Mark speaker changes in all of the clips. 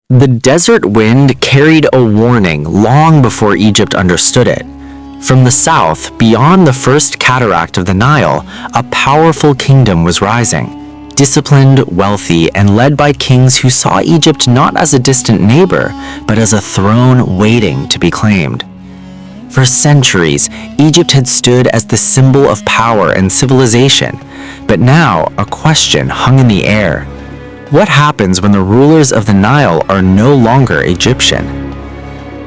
Speaker 1: The desert wind carried a warning long before Egypt understood it. From the south, beyond the first cataract of the Nile, a powerful kingdom was rising. Disciplined, wealthy, and led by kings who saw Egypt not as a distant neighbor, but as a throne waiting to be claimed. For centuries, Egypt had stood as the symbol of power and civilization, but now a question hung in the air. What happens when the rulers of the Nile are no longer Egyptian?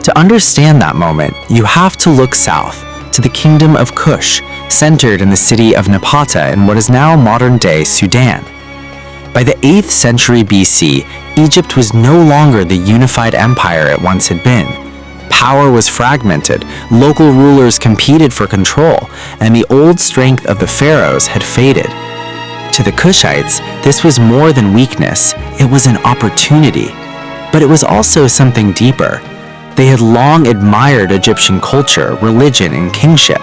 Speaker 1: To understand that moment, you have to look south, to the kingdom of Kush, centered in the city of Napata in what is now modern-day Sudan. By the 8th century BC, Egypt was no longer the unified empire it once had been. Power was fragmented, local rulers competed for control, and the old strength of the pharaohs had faded. To the Kushites, this was more than weakness, it was an opportunity. But it was also something deeper. They had long admired Egyptian culture, religion, and kingship.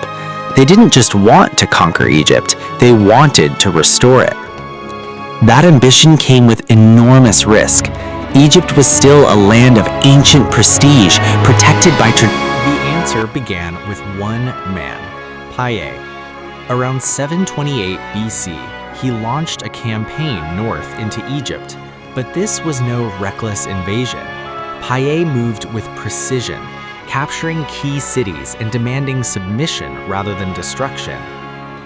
Speaker 1: They didn't just want to conquer Egypt, they wanted to restore it. That ambition came with enormous risk. Egypt was still a land of ancient prestige, protected by tradition.
Speaker 2: The answer began with one man, Piye. Around 728 BC, he launched a campaign north into Egypt, but this was no reckless invasion. Piye moved with precision, capturing key cities and demanding submission rather than destruction.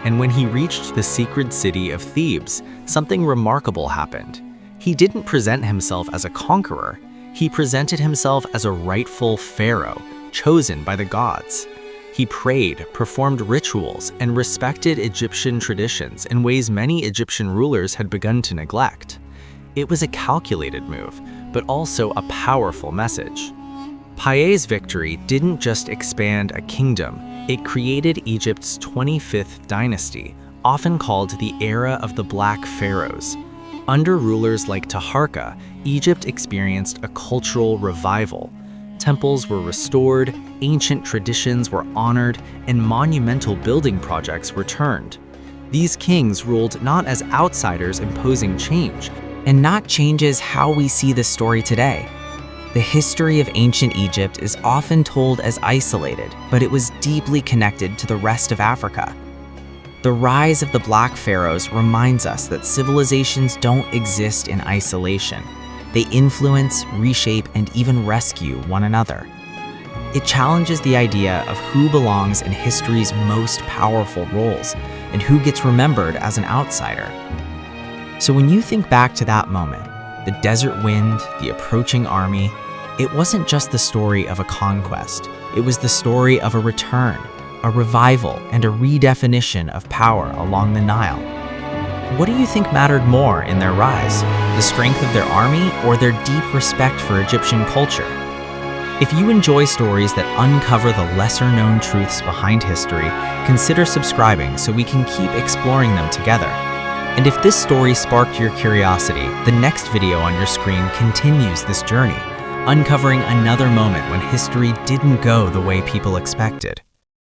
Speaker 2: And when he reached the secret city of Thebes, something remarkable happened. He didn't present himself as a conqueror, he presented himself as a rightful pharaoh, chosen by the gods. He prayed, performed rituals, and respected Egyptian traditions in ways many Egyptian rulers had begun to neglect. It was a calculated move, but also a powerful message. Piye's victory didn't just expand a kingdom, it created Egypt's 25th dynasty, often called the era of the Black Pharaohs. Under rulers like Taharqa, Egypt experienced a cultural revival. Temples were restored, ancient traditions were honored, and monumental building projects returned. These kings ruled not as outsiders imposing change,
Speaker 3: and not changes how we see the story today. The history of ancient Egypt is often told as isolated, but it was deeply connected to the rest of Africa. The rise of the Black Pharaohs reminds us that civilizations don't exist in isolation. They influence, reshape, and even rescue one another. It challenges the idea of who belongs in history's most powerful roles and who gets remembered as an outsider. So when you think back to that moment, the desert wind, the approaching army, it wasn't just the story of a conquest. It was the story of a return, a revival, and a redefinition of power along the Nile. What do you think mattered more in their rise? The strength of their army or their deep respect for Egyptian culture? If you enjoy stories that uncover the lesser-known truths behind history, consider subscribing so we can keep exploring them together. And if this story sparked your curiosity, the next video on your screen continues this journey, uncovering another moment when history didn't go the way people expected.